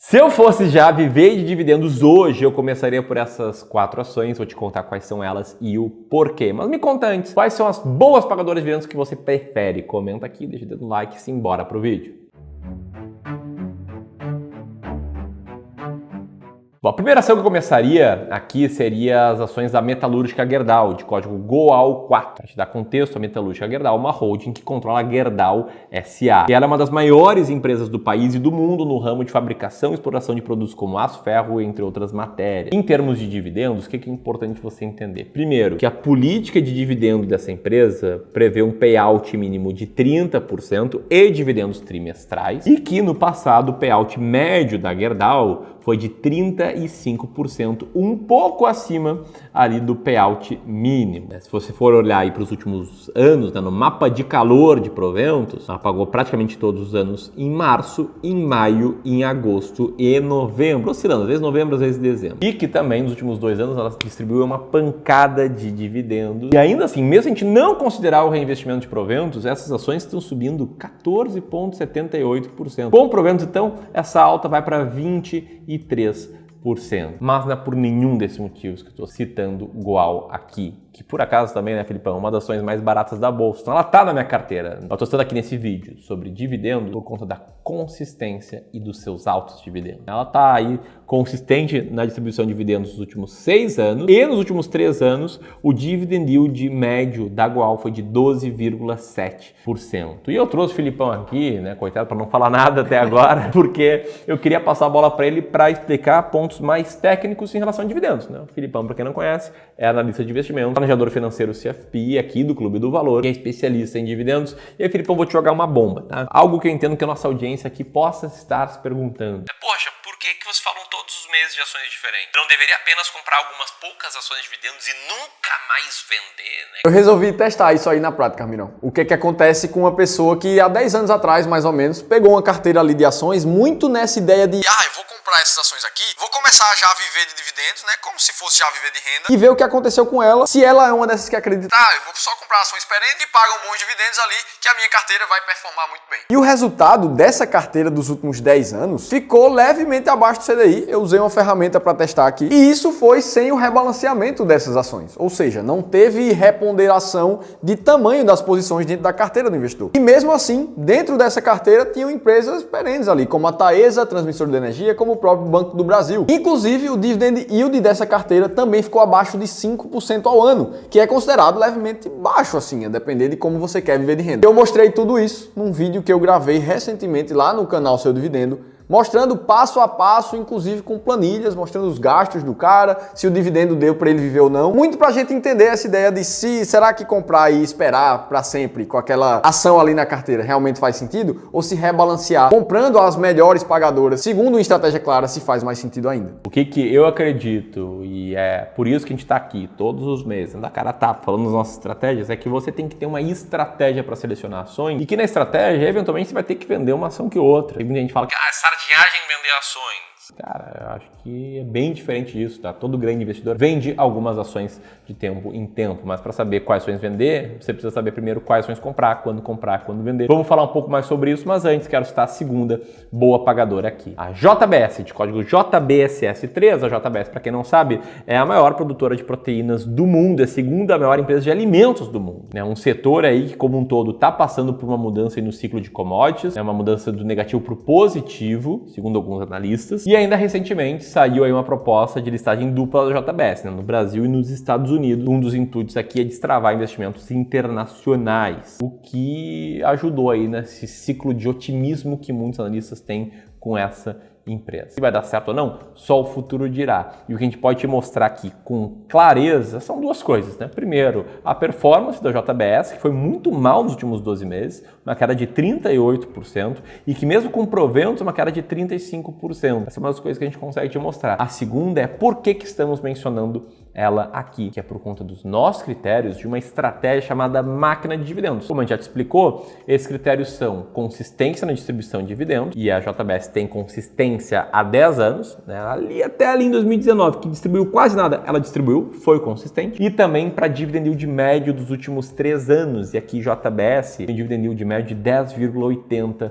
Se eu fosse já viver de dividendos hoje, eu começaria por essas 4 ações, vou te contar quais são elas e o porquê. Mas me conta antes, quais são as boas pagadoras de dividendos que você prefere? Comenta aqui, deixa o dedo no like e simbora pro vídeo. Bom, a primeira ação que eu começaria aqui seria as ações da Metalúrgica Gerdau, de código GOAL4. Para te dar contexto, a Metalúrgica Gerdau é uma holding que controla a Gerdau SA. E ela é uma das maiores empresas do país e do mundo no ramo de fabricação e exploração de produtos como aço, ferro, entre outras matérias. Em termos de dividendos, o que é importante você entender? Primeiro, que a política de dividendo dessa empresa prevê um payout mínimo de 30% e dividendos trimestrais, e que no passado o payout médio da Gerdau foi de 35%, um pouco acima ali do payout mínimo. Se você for olhar aí para os últimos anos, né, no mapa de calor de proventos, ela pagou praticamente todos os anos em março, em maio, em agosto e novembro, oscilando, às vezes novembro, às vezes dezembro. E que também nos últimos 2 anos ela distribuiu uma pancada de dividendos. E ainda assim, mesmo se a gente não considerar o reinvestimento de proventos, essas ações estão subindo 14,78%. Com proventos, então, essa alta vai para 23%. Mas não é por nenhum desses motivos que eu estou citando Goal aqui, que por acaso também, né, Filipão, é uma das ações mais baratas da bolsa. Então ela está na minha carteira. Eu estou citando aqui nesse vídeo sobre dividendo por conta da consistência e dos seus altos dividendos. Ela está aí consistente na distribuição de dividendos nos últimos 6 anos e nos últimos 3 anos o dividend yield médio da Goal foi de 12,7%. E eu trouxe o Filipão aqui, né, coitado, para não falar nada até agora, porque eu queria passar a bola para ele para explicar pontos mais técnicos em relação a dividendos, né? O Filipão, para quem não conhece, é analista de investimento, planejador financeiro CFP aqui do Clube do Valor, que é especialista em dividendos. E aí, Filipão, vou te jogar uma bomba, tá? Algo que eu entendo que a nossa audiência aqui possa estar se perguntando. Poxa, por que vocês falam todos os meses de ações diferentes? Não deveria apenas comprar algumas poucas ações de dividendos e nunca mais vender, né? Eu resolvi testar isso aí na prática, Mirão. O que acontece com uma pessoa que há 10 anos atrás, mais ou menos, pegou uma carteira ali de ações muito nessa ideia de eu vou comprar essas ações aqui, vou começar já a viver de dividendos, né? Como se fosse já viver de renda. e ver o que aconteceu com ela, se ela é uma dessas que acredita. Eu vou só comprar ações perenes e pagam bons dividendos ali, que a minha carteira vai performar muito bem. E o resultado dessa carteira dos últimos 10 anos ficou levemente abaixo do CDI. Eu usei uma ferramenta para testar aqui. E isso foi sem o rebalanceamento dessas ações. Ou seja, não teve reponderação de tamanho das posições dentro da carteira do investidor. E mesmo assim, dentro dessa carteira tinham empresas perenes ali, como a Taesa, transmissora de energia, como o próprio Banco do Brasil. Inclusive, o dividend yield dessa carteira também ficou abaixo de 5% ao ano, que é considerado levemente baixo, assim, a depender de como você quer viver de renda. Eu mostrei tudo isso num vídeo que eu gravei recentemente lá no canal Seu Dividendo, mostrando passo a passo, inclusive com planilhas, mostrando os gastos do cara, se o dividendo deu para ele viver ou não. Muito pra gente entender essa ideia de se será que comprar e esperar para sempre com aquela ação ali na carteira realmente faz sentido, ou se rebalancear comprando as melhores pagadoras, segundo uma estratégia clara, se faz mais sentido ainda. O que eu acredito, e é por isso que a gente está aqui todos os meses, da cara a tapa, falando das nossas estratégias, é que você tem que ter uma estratégia para selecionar ações e que na estratégia, eventualmente, você vai ter que vender uma ação que outra. E muita gente fala que Sardinhagem vender ações. cara, eu acho que é bem diferente disso, tá? Todo grande investidor vende algumas ações de tempo em tempo, mas para saber quais ações vender, você precisa saber primeiro quais ações comprar, quando vender. Vamos falar um pouco mais sobre isso, mas antes quero citar a segunda boa pagadora aqui. A JBS, de código JBSS3. A JBS, para quem não sabe, é a maior produtora de proteínas do mundo, é a segunda maior empresa de alimentos do mundo. É um setor aí que, como um todo, está passando por uma mudança aí no ciclo de commodities, é uma mudança do negativo para o positivo, segundo alguns analistas, e ainda recentemente saiu aí uma proposta de listagem dupla da JBS, né, no Brasil e nos Estados Unidos. Um dos intuitos aqui é destravar investimentos internacionais, o que ajudou aí nesse ciclo de otimismo que muitos analistas têm com essa empresa. Se vai dar certo ou não, só o futuro dirá. E o que a gente pode te mostrar aqui com clareza são 2 coisas, né? Primeiro, a performance da JBS, que foi muito mal nos últimos 12 meses, uma queda de 38%, e que mesmo com proventos, uma queda de 35%. Essa é uma das coisas que a gente consegue te mostrar. A segunda é por que estamos mencionando ela aqui, que é por conta dos nossos critérios de uma estratégia chamada máquina de dividendos. Como a gente já te explicou, esses critérios são consistência na distribuição de dividendos, e a JBS tem consistência há 10 anos, né? Até ali em 2019, que distribuiu quase nada, ela distribuiu, foi consistente, e também para dividend yield médio dos últimos 3 anos, e aqui JBS tem dividend yield médio de 10,80%.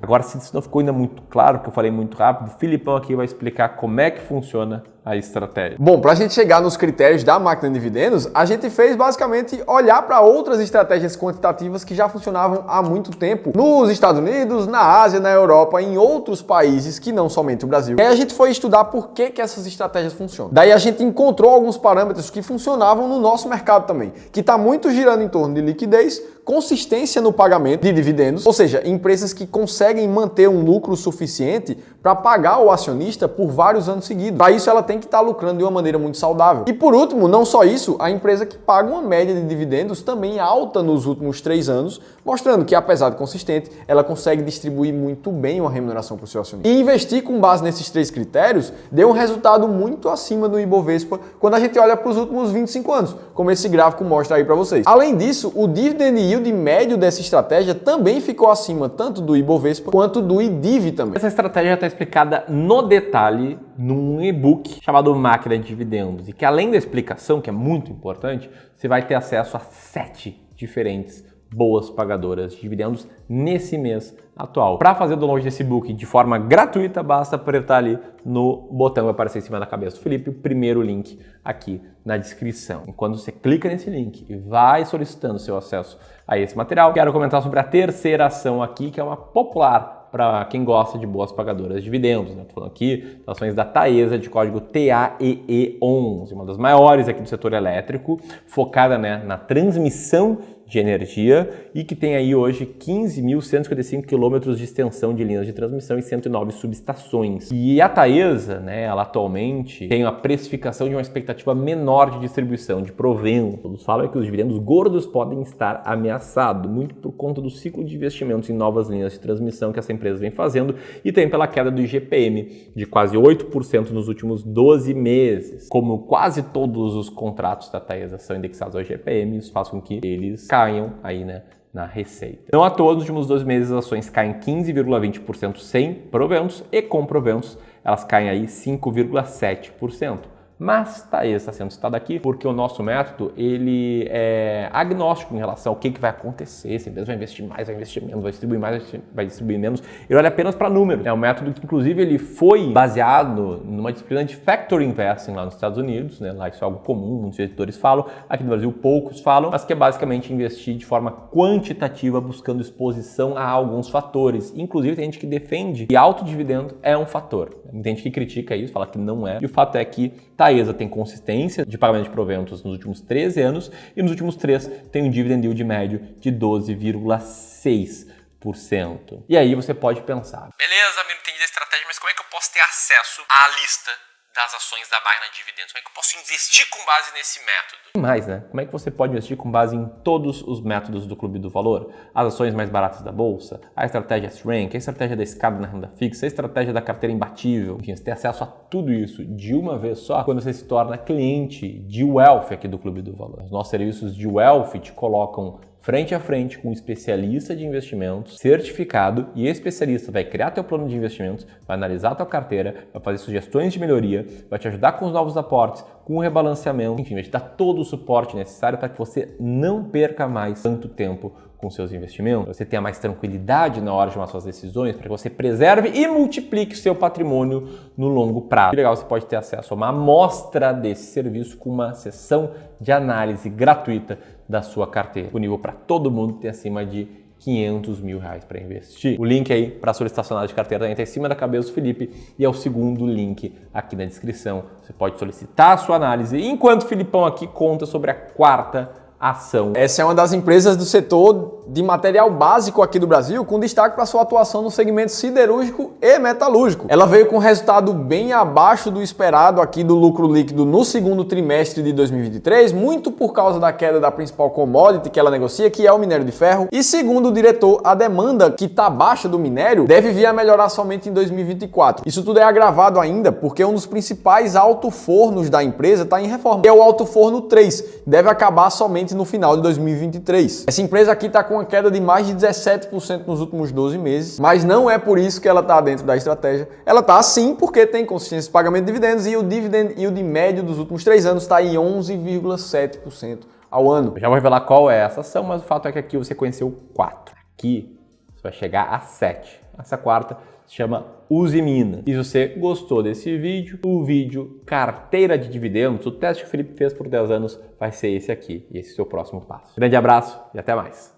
Agora, se isso não ficou ainda muito claro, que eu falei muito rápido, o Filipão aqui vai explicar como é que funciona a estratégia. Bom, para a gente chegar nos critérios da máquina de dividendos, a gente fez basicamente olhar para outras estratégias quantitativas que já funcionavam há muito tempo nos Estados Unidos, na Ásia, na Europa, em outros países que não somente o Brasil. E aí a gente foi estudar por que essas estratégias funcionam. Daí a gente encontrou alguns parâmetros que funcionavam no nosso mercado também, que está muito girando em torno de liquidez, consistência no pagamento de dividendos, ou seja, empresas que conseguem manter um lucro suficiente para pagar o acionista por vários anos seguidos. Para isso, ela tem que estar lucrando de uma maneira muito saudável. E por último, não só isso, a empresa que paga uma média de dividendos também alta nos últimos 3 anos, mostrando que, apesar de consistente, ela consegue distribuir muito bem uma remuneração para o seu acionista. E investir com base nesses 3 critérios deu um resultado muito acima do Ibovespa quando a gente olha para os últimos 25 anos, como esse gráfico mostra aí para vocês. Além disso, o dividend yield médio dessa estratégia também ficou acima tanto do Ibovespa quanto do IDIV também. Essa estratégia está explicada no detalhe num e-book chamado Máquina de Dividendos, e que além da explicação, que é muito importante, você vai ter acesso a 7 diferentes boas pagadoras de dividendos nesse mês atual. Para fazer o download desse book de forma gratuita, basta apertar ali no botão que vai aparecer em cima da cabeça do Felipe, o primeiro link aqui na descrição. E quando você clica nesse link e vai solicitando seu acesso a esse material, quero comentar sobre a terceira ação aqui, que é uma popular para quem gosta de boas pagadoras de dividendos. Estou falando aqui das ações da Taesa, de código TAEE11, uma das maiores aqui do setor elétrico, focada na transmissão de energia e que tem aí hoje 15.155 quilômetros de extensão de linhas de transmissão e 109 subestações. E a Taesa, ela atualmente tem uma precificação de uma expectativa menor de distribuição, de provento. Todos falam que os dividendos gordos podem estar ameaçados, muito por conta do ciclo de investimentos em novas linhas de transmissão que essa empresa vem fazendo e também pela queda do IGPM de quase 8% nos últimos 12 meses. Como quase todos os contratos da Taesa são indexados ao IGPM, isso faz com que eles caiam aí, na receita. Não à toa, nos últimos 12 meses as ações caem 15,20% sem proventos e com proventos elas caem aí 5,7%. Mas Taesa está sendo citado aqui porque o nosso método ele é agnóstico em relação ao que vai acontecer, se a empresa vai investir mais, vai investir menos, vai distribuir mais, vai distribuir menos. Ele olha apenas para números. É um método que, inclusive, ele foi baseado numa disciplina de Factor Investing lá nos Estados Unidos, lá isso é algo comum, muitos editores falam, aqui no Brasil poucos falam, mas que é basicamente investir de forma quantitativa, buscando exposição a alguns fatores. Inclusive, tem gente que defende que alto dividendo é um fator. Tem gente que critica isso, fala que não é. E o fato é que Taesa tem consistência de pagamento de proventos nos últimos 13 anos e nos últimos 3 tem um dividend yield médio de 12,6%. E aí você pode pensar: beleza, eu entendi a estratégia, mas como é que eu posso ter acesso à lista das ações da máquina de dividendos? Como é que eu posso investir com base nesse método? Mais, Como é que você pode investir com base em todos os métodos do Clube do Valor? As ações mais baratas da bolsa, a estratégia S-Rank, a estratégia da escada na renda fixa, a estratégia da carteira imbatível. Enfim, você tem acesso a tudo isso de uma vez só quando você se torna cliente de Wealth aqui do Clube do Valor. Os nossos serviços de Wealth te colocam frente a frente com um especialista de investimentos certificado, e esse especialista vai criar teu plano de investimentos, vai analisar a tua carteira, vai fazer sugestões de melhoria, vai te ajudar com os novos aportes, com o rebalanceamento, enfim, vai te dar todo o suporte necessário para que você não perca mais tanto tempo com seus investimentos, você tenha mais tranquilidade na hora de tomar suas decisões, para que você preserve e multiplique o seu patrimônio no longo prazo. Que legal, você pode ter acesso a uma amostra desse serviço com uma sessão de análise gratuita da sua carteira, disponível para todo mundo que tem acima de R$500 mil para investir. O link aí para solicitação de carteira está em cima da cabeça do Felipe e é o segundo link aqui na descrição. Você pode solicitar a sua análise, enquanto o Filipão aqui conta sobre a quarta ação. Essa é uma das empresas do setor de material básico aqui do Brasil, com destaque para sua atuação no segmento siderúrgico e metalúrgico. Ela veio com resultado bem abaixo do esperado aqui do lucro líquido no segundo trimestre de 2023, muito por causa da queda da principal commodity que ela negocia, que é o minério de ferro. E segundo o diretor, a demanda que está baixa do minério deve vir a melhorar somente em 2024. Isso tudo é agravado ainda porque um dos principais alto-fornos da empresa está em reforma, que é o alto-forno 3, deve acabar somente no final de 2023. Essa empresa aqui está com uma queda de mais de 17% nos últimos 12 meses, mas não é por isso que ela está dentro da estratégia. Ela está assim porque tem consistência de pagamento de dividendos e o dividend yield médio dos últimos 3 anos está em 11,7% ao ano. Eu já vou revelar qual é essa ação, mas o fato é que aqui você conheceu 4. Aqui você vai chegar a 7. Essa quarta se chama Use Minas. E se você gostou desse vídeo, o vídeo Carteira de Dividendos, o teste que o Felipe fez por 10 anos, vai ser esse aqui. E esse é o seu próximo passo. Grande abraço e até mais.